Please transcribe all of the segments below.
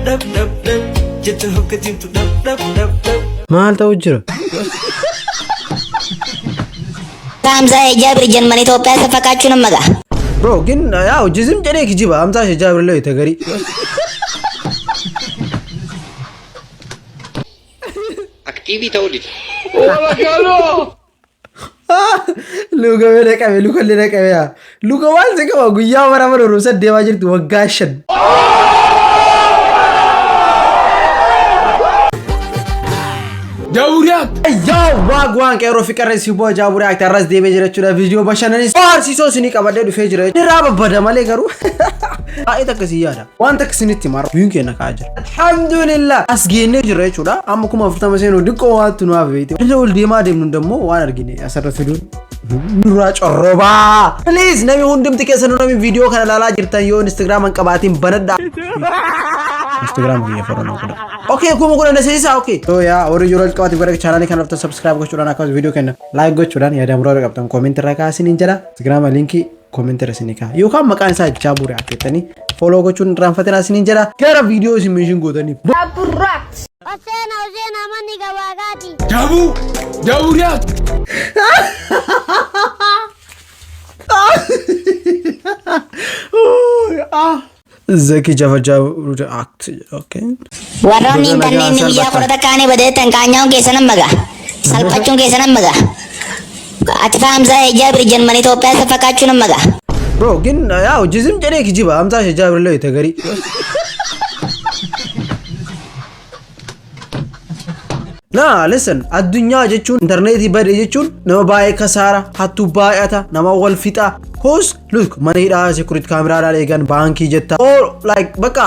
dab dab dab jette hokkatimtu dab dab dab dab maal ta'u jira Hamza Jabir Jerman Itoophiyaa isa fakkaachuu nama gaa. bro ግን ያው ጅዝም ጨኔ kijiba Hamza Jabir ላይ ተገሪ aktiivii ta'uu dide. luga bele qabe luka le qabe ya luka waan se qaba guyyaa mara mara ruusa deemaa jirtu waggaa 5 Jaburiyaat Yo wagwan qeeroo fi qarreessi boo Jaburiyaat arras deemee jira jechuudha viidiyoo bashannanis faarsiisoo isinii qabadee dhufee jira irraa babbada malee garuu Ai takkasii yaada waan takkisinitti mara biyyoon keenya ka'aa jira alhamdulillah as geennee jira jechuudha amma kuma 40 seenuu diqqoo waattu nu hafe dha ol deemaa deemnu immoo waan argine asirra fiduun nurraa corrobaa please nami hundumti keessanuu nami viidiyoo kana ilaalaa jirtan yoo Instagram an qabaatiin banadhaa Instagram biyya farana kudha okay kuma kudha nasiisa okay so ya ori jurol qabaati gara channel kana lafta subscribe gochuudhaan akkasumas video kenna like gochuudhaan yaada muroo qabtan comment irra kaasiniin jira Instagram linki comment irra sinika yoo kan maqaan isaa Jaburiyaat jettanii follow gochuun raanfatanii asiniin jira gara video isin mention gootanii Jaburiyaat Osena mani gabagati Jaburiyaat Zaki Jaburiyaat okay Warroonni kanneen biyyaa fudhata kaanii badeetan kaanyaan keessa nama gaa. Salphachuun keessa nama gaa. Ati Hamza Jabir Jerman Itoophiyaa isa fakkaachuu nama gaa. bro ግን ያው ጅዝም ጨኔ kijiba Hamza Jabir ላይ ተገሪ Nah, listen. Addunyaa jechuun interneetii badee jechuun nama baay'ee kasaara, hattuu baay'ata, nama wal fixa. Cause look, mana hidhaa security camera eegan baankii jetta. Or like bakka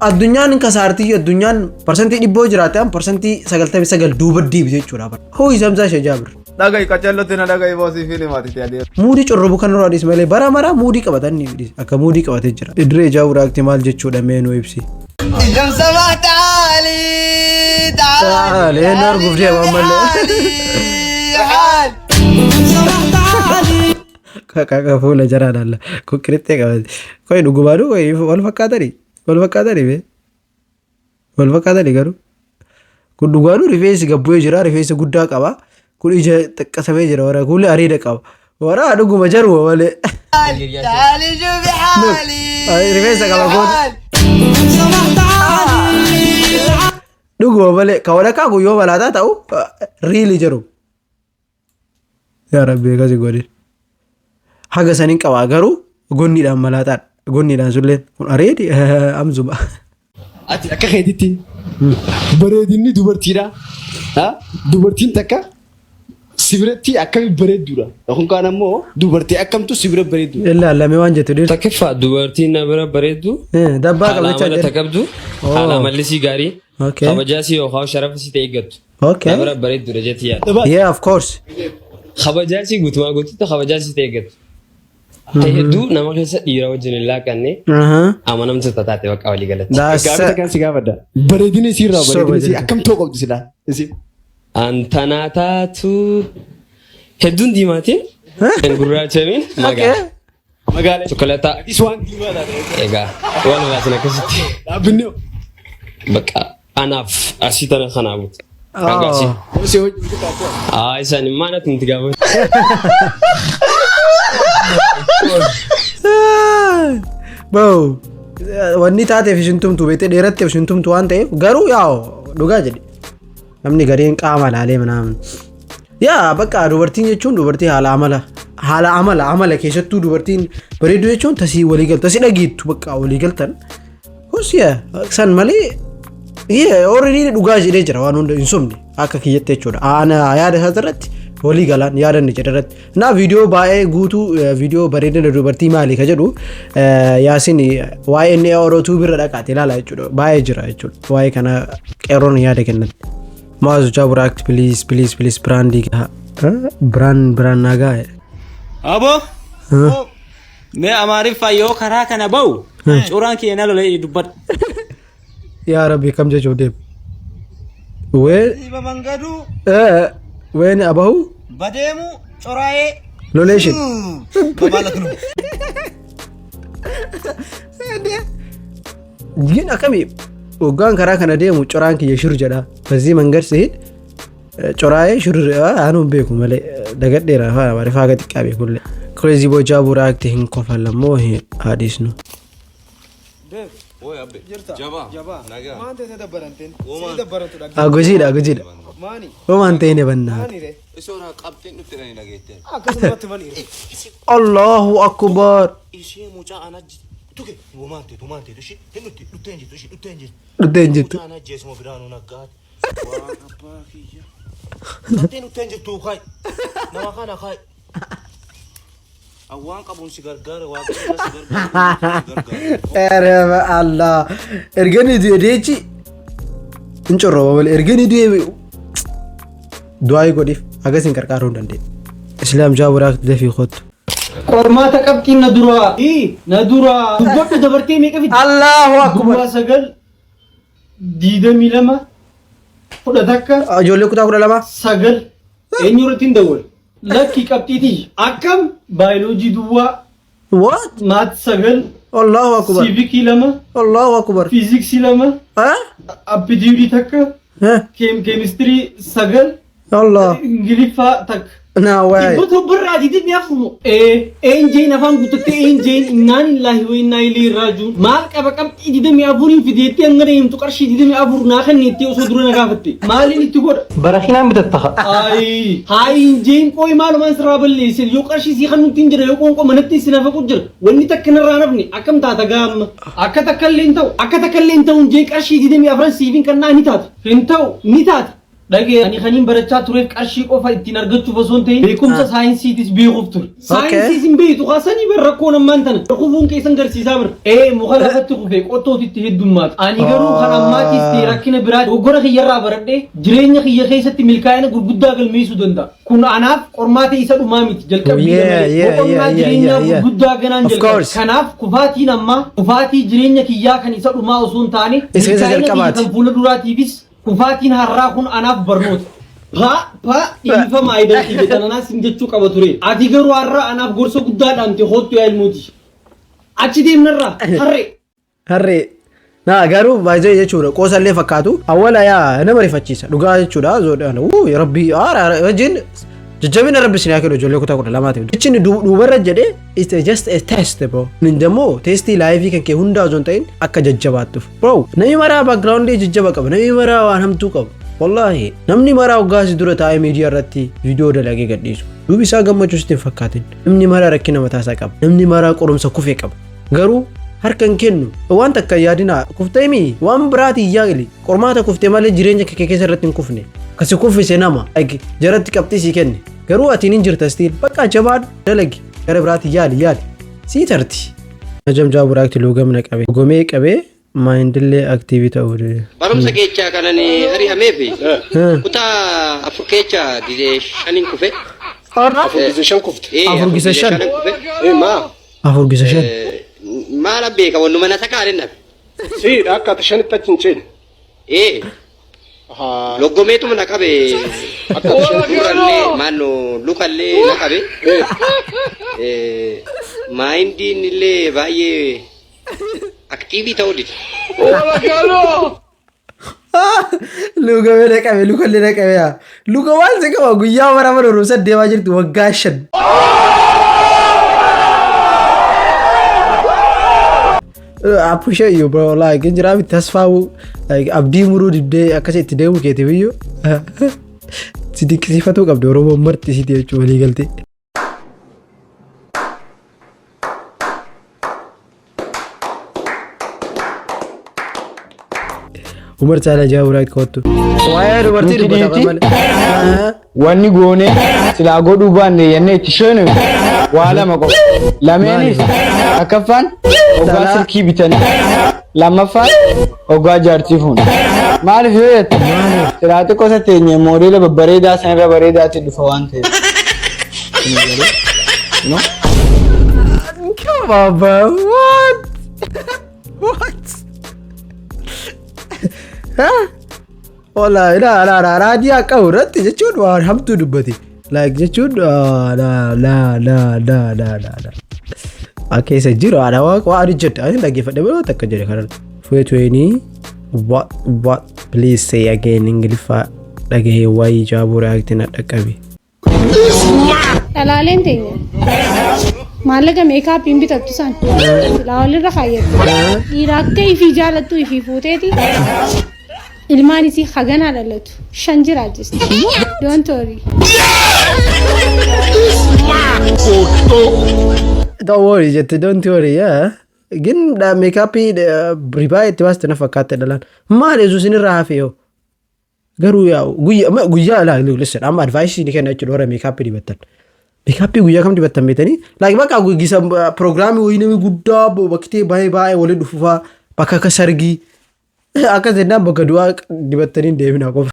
addunyaan kasaartii addunyaan percentage dhibboo jiraate percentage 99 duuba diibite jechuudha. Hoo Hamza Jabir. dhagai qacallotti na dhagai boosii fiilimaati yaadee. Muudii corrobu kan irraa dhiis malee bara mara muudii qabatanii dhiis akka muudii qabatee jira. Idiree Jaburiyaat maal jechuudha meenuu ibsi. Taale narguuf deema malee. Kakak fuula jaraadhaalla kokkirittee qabate. Koi dhugumaadhu koi wal fakkaatanii bee. Wal fakkaatanii garuu. Kun dhugaadhu rifeensi gabbu'ee jira rifeensi guddaa qaba. Kun ija xiqqasamee jira wara kuulee areeda qaba. Wara dhuguma jaruma malee. Rifeensa qaba kun. Dhuguma malee ka walakkaa kun yoo malaataa ta'u riili jiru. Yaa Rabbi akkasii godhin. Haga saniin qabaa garuu gonniidhaan malaataan gonniidhaan sulleen kun areedi amzuma. Ati akka keetitti bareedinni dubartiidha. Dubartiin takka sibiratti akkami bareedduudha. Kun kaan ammoo dubartii akkamtu sibira bareedduudha. Illaa lamee waan jettu dir. Takkiffaa dubartiin na bira bareeddu. Dabbaa qabachaa jira. Takabdu. Haala mallisii gaarii. Okay. Kabajaasii yookaan sharafa si ta'e eeggatu. Okay. Na bira bareedduudha jetti yaada. Yeah, of course. Kabajaasii guutumaa guutuutti kabajaasii ta'e eeggatu. Hedduu nama keessa dhiira wajjin hin laaqanne amanamtu taate bakka walii galatti. Gaafata kan si gaafadha. Bareedinni isiirraa bareedinni isii akkamtoo qabdu silaa. Antanaataatu hedduun diimaatiin gurraachaniin Magaalee. Chokolataa. Iswaan diimaadha. Egaa waan laatiin akkasitti. Dhaabbinni. Bakka anaaf asii tana kanaa buutu. Agaasi. Isaan maanatti nuti gaafatu. Bro, wanni taateef ishintumtu beete dheeratteef ishintumtu waan ta'eef garuu yaa'u dhugaa jedhe. Namni gariin qaama laalee manaaman. Yaa bakka dubartiin jechuun dubartii haala amala keessattuu dubartiin bareedduu jechuun tasii walii galtu tasii dhageettu bakka walii galtan. Hosiya san malee already dhugaa jedhee jira waan hunda hin somne akka kiyyatte jechuudha. Ana yaada isaa irratti walii galaan yaadanne jedharratti. Na viidiyoo baay'ee guutuu viidiyoo bareedina dubartii maali ka jedhu Yaasin waa'ee inni orootuu birra dhaqaate ilaala jechuudha. Baay'ee jira jechuudha. Waa'ee kana qeerroon yaada kennatti. Maazu Jaburiyaat please branding brand nagaa. Abo me amaariffaa yoo karaa kana ba'u curaan keenya lolee dubbadhu. Yaa Rabbi kam jechuun deemu. Iba mangadu Ween abahu badeemu coraayee loleeshin. Babaalatunu. Jin akkamii وقان كراك أنا ديم وشرانك يشر جدا فزي من قرسه شراي شر أنا بيكم ملي دقت ديرا فا ما رفاقة كابي كله كريزي بو جابو راك تهين كفلا مو هي حديث نو أجوزيد وما أنتين بنا الله أكبر لتنجت الله ارجعني ديجي انشروا بل ارجعني دي دعاء قديف أجلس إنكارون دندي إسلام جاء وراك دفي خد قرما تكبتي ندرا ندرا دبرت دبرتي ميك في الله أكبر دوا سجل ديدا ميلما خد ذكر أجولي كتاب ولا ما سجل إنيورتين دول لكي كبتي تي أكم بيولوجي دوا what مات سجل الله أكبر سيفيكي لما الله أكبر فيزيكسي لما ها أبديوري تك ها كيمستري سجل الله إنجليفا تك ناوي بتو برا دي دي يفهموا إنجين أفهم قلت إنجين إنان الله وإنا إليه راجعون مالك أبكم دي دي ميابورين في ديتي أنغريم تكرشي دي دي ميابور ناخن نيتي وصدرنا كافتي مالي نتقول برخينا بتتخ أي هاي إنجين كوي مال ما سراب اللي يصير يوكرشي سيخن نتنجر يوكون كم منتي سنافة كجر وني تكن الرانبني أكم تاتقام أكتكلين تو إنجين كرشي دي دي ميابران سيفين كنا نتات فهمتوا نتات لكن أنا خليني برجع تروح كأشيء أو فايت تنرجع تشوف بسونتين بيكم ساينسي تيس بيغفتر ساينسي سيمبي تو خاصني بركون مانتنا ركوبون كيسن قرسي سامر مخالفة تخوفك أوتو تتهد دمات أنا كرو خنامات تستيركين براد وقرا خيارا برده جريني خيار خيسة ملكاينا قرقودا قلمي سودندا كون أناف قرماتي إسا أمامي جل كبير وقرنا جريني قرقودا قنان جل كناف كفاتي نما كفاتي جريني خيار كان إسا أمام أصون تاني ملكاينا كي تنفول دراتي بس كفاتين هراكون أناف برنوت إنفا ما يدري بتاعنا سنجتشو كابتوري أتيجرو هرا أناف غرسو قداد أنتي هوت يا المودي أشيدي منرا هري نا غارو بايزو يجورا قوسالي فكاتو أولا يا أنا مري فتشيسا لغا يجورا زود أنا يا ربي وجين ججبنا ربي سناكلو جولي كتا كتا لما تبي تشين دوبرة جدي it's just a test bro نجمو تيستي لايفي كان كهوندا زونتين أكا ججباتو bro نمي مرا background دي ججبا كب نمي مرا وانهم تو كب والله نمني مرا وغاز دورة تاي ميديا رتي فيديو ده لقي قديسو دوبي ساقا ما جوستين فكاتين نمني مرا ركينا متاسا كب نمني مرا قرم سكوفي كب غارو harkan kennu waan takka yaadina kufteemi waan biraati yaagli qormaata kufte malee jireenya kee keessa irratti hin kufne kasi kuffise nama jaratti qabxii si kenne garuu atiin hin jirta stiil bakka jabaad dalagi gara biraati yaali si tarti najam jaabu raakti loogamna qabe gomee qabe maayindillee aktiivii ta'uu de barumsa keechaa kanani ari'ameefi kutaa afur keechaa gizee shanin kufe afur gizee shan kufte afur gizee shan maa afur gizee shan maala beeka wannu mana takaarin nabe si akka tashanitti achin chin loggomeetu mana qabe akka tashanitti maanno lukallee na qabe maayindiin illee baay'ee aktiivii ta'uu diti lugamee na qabe lukallee na qabe luga waan si qaba guyyaa mara mana rumsa deemaa jirti waggaa 5 I appreciate you bro like injira bi tasfawu like abdi muru dibde akase itti deemu keete biyyo sidikisifatu qabde oromo marti siti jechu wali galte Umar chala jawra kottu waye dubartii dubbata mal wanni goone sila godhu baanne yanne itti shoonu wala mako lameenis akaffaan ogaa silkii bitanii lammaffaan ogaa jaartii fuun maaliif yoo jettu silaa xiqqoo isa teenye moodeela babbareedaa sanarra bareedaatti dhufa waan ta'eef come on bro what Ola la radia qawratti jechuun waan hamtuu dubbati like jechuun la akeessa jiru waan hojjetu ani dhaggeeffadhe biroo takka jedhe kanan feetweni what please say again ingilifa dhagahee waayee jaabuu reaaktiin dhaqqabi. Dhalaaleen teenya maallaqa meekaappiin bitattu san silaa walirra kaayyattu dhiira akka ifii jaalattu ifii fuuteeti ilmaan isii haganaa dhalatu 5 jiraachiste. Don't worry. Don't worry jette don't worry yaa gin da meekaappii ribaa itti baaste na fakkaate dhalaan maal yesuus inni irraa hafe yoo garuu yaa guyyaa laa listen amma advice ni kenna jechuudha warra meekaappii dibattan. Meekaappii guyyaa kam dibattan beetanii like bakka gisa prograamii wayii namni guddaa bakkitee baay'ee waliin dhufufaa bakka akka sargii akka zennaan bakka du'aa dibattanii deemina qofa.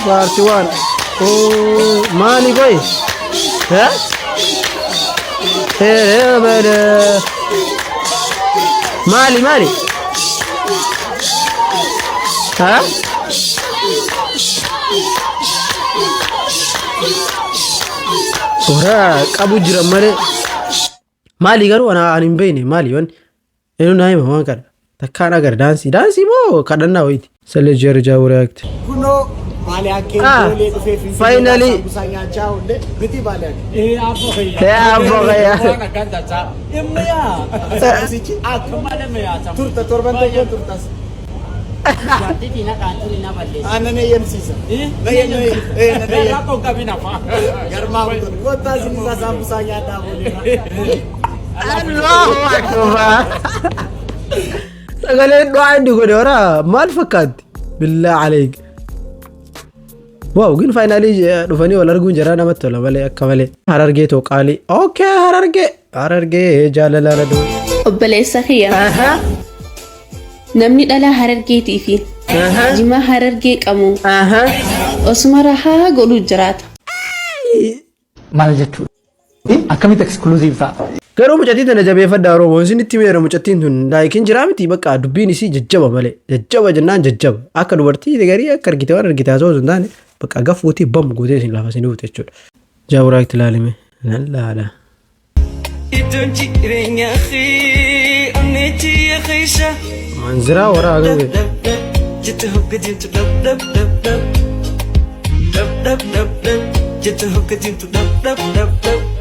Party one. Oh, money boy. Yeah? Hey, man. Mali. Huh? Ora, kabu jira mare. Mali garu ana animbene mali wan. Enu nahi mawan kar. Takkan agar dansi mo kadanna hoiti. Sale jerja react. Kuno finally بالله عليك واو قل فاينالي دفني ولا رجون جرانا متولا ولا كمالي هررجي توقالي اوكي هررجي جاللا ردو وبلي سخية نمني دلا هررجي تيفي جما هررجي كمو اسمرها قولو جرات مالجتو أكمل exclusive فا كرو مجتين نجابي فدارو وزين التمير مجتين دون لكن جرامتي بقى دبيني سي ججبة مالي ججبة جنان ججبة أكل ورتي دقاري أكل كتوان الكتازو زنداني بقى قفوتي بام قوديسين لافاسين وتشول جاو رايك تلالمي لا منزرا ورا قلبي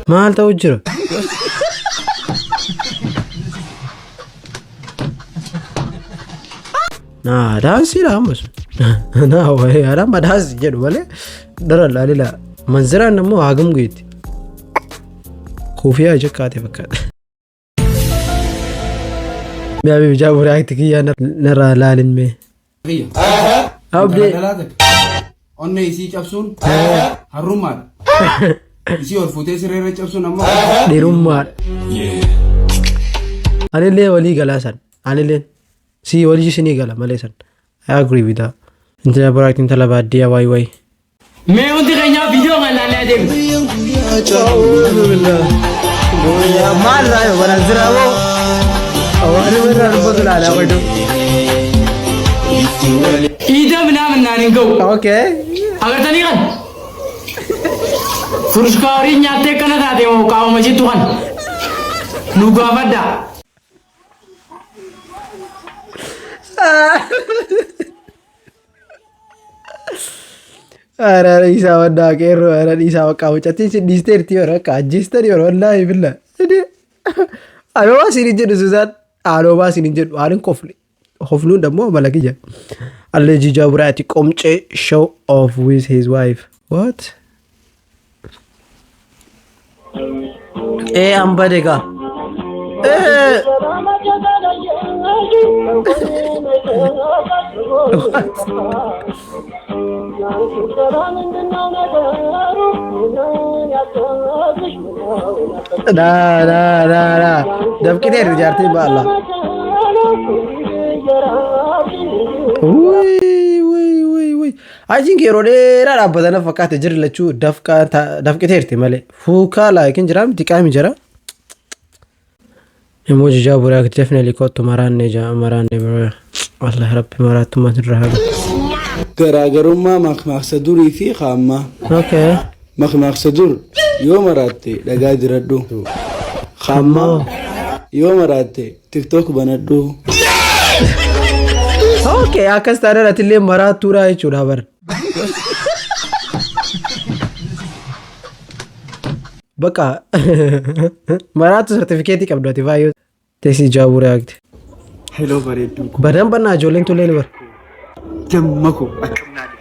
ما هل توجره دانسي لا مش هو أنا ما دانسي جد ولا درا لا منزرا نمو عقم قيت خوفيا جكاتي فكات بيابي بجابوا رأيتك يا نرى لالن مي أبدي أني يسيج أبسون هرومال يسيور فوتي سرير أبسون أما دي رومال أنا ليه ولي قلاسن أنا ليه سي ولي سني قلا ماليسن I agree with that أنت يا براك أنت لبعد ديا واي मैं उनके कहीं वीडियो बना ले दे يا مال رايو ولا زراو أو أنا وين راح بدل على ويدو إذا من نانينكو أوكي अगर तनी kan पुरस्कारी न्याते करना था दे वो काव मजी तुहन नुगा बड़ा أنا رئيسا ودا كيرو أنا رئيسا وكاو تاتي سديستير تيورا كاجيستر يور والله بالله أنا ما سينجد سوزان أنا ما سينجد أنا كفلون دمو ملكي جا اللي جابراتي كومتشي show off with his wife what إيه أم بديكا إيه لا دب كتير جارتي بالله وي I think you're already بدنا فكرت جري لشو دف كتير تملي فوكا لكن جرام تكامي جرا emoji جابوا راك definitely كوتو مراني برا والله ربي مرات ما ترهب garaagarummaa maqsaddurii fi qaammaa okay مخمخسدور يوم راتي لقادر ردو خاما يوم راتي تيك توك بندو اوكي اكس تارا تلي مرات تورا يچودا بر بقى مرات سرتيفيكيت قبضتي فايو تيسي جاو رياكت hello bareedu بدن بنا جولين تولين بر jammako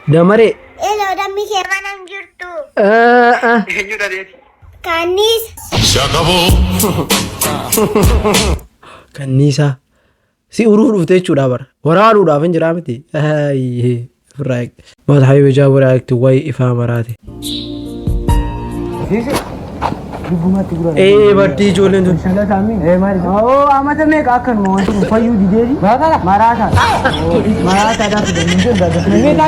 دمري Hello, dammi che manam jirtu. eenyu dhareeti Kanis. كنيسة سي أروح رفتي شو دابر ورا رو دافن جرامتي هاي فراك ما تحيي بجاور عليك توي إفهم مراتي إيه بدي جولين دون ए मारी ओ आमा त मे काकन मो फयु दिदेरी माराथा माराथा दा मुझे दा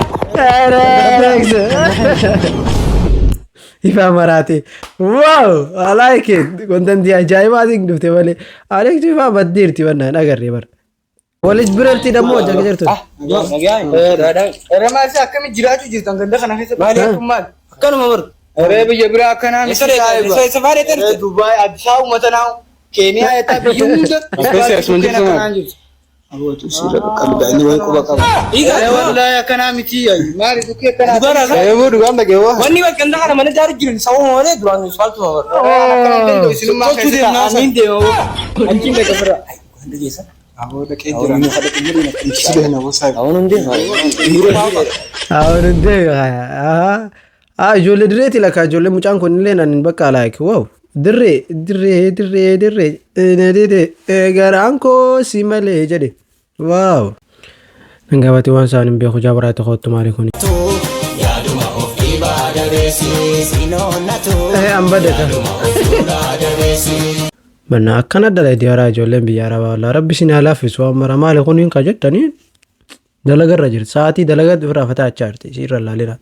إفهم مراتي واو I like it كنت أنت جاي ما ديك دفتي بالي عليك تفهم بدير تبنا نقدر يبر ولج بررتي دمو جاك جرتو रमा से अक्का में जिराजू जिरता गंदा खाना है माले कुमार कन मवर अरे भैया बुरा खाना में सफारी तेरे दुबई अदशाव मतनाओ केनिया येता बियुंज aboo tusiira qalbaani way quba qaba अरे wallahi kana miti ay mari dukke kana eeboo dhugaan dhageewwa wanni wa ganda kana mana jaaru jirin sawu mole duran saltu mawar isinuma kaysa amin de anjin da gabra aboo dhaqee jira ni hada kumuri na sidee na wasa أو ندي جولي دريتي لك جولي مجان كون لين أن بقى لايك واو دري دري دري دري ندي غرانكو سيمالي جدي واو نغابتي وان سان بيخو جابرات خو تماري كوني أمبدتا بنا أكنا دلائي ديارا جولي بيارا والله ربي سنالا في سوام مرمالي كونين كجد تانين دلغر رجل ساعتي دلغت فرافتا أچارتي سير الله لنا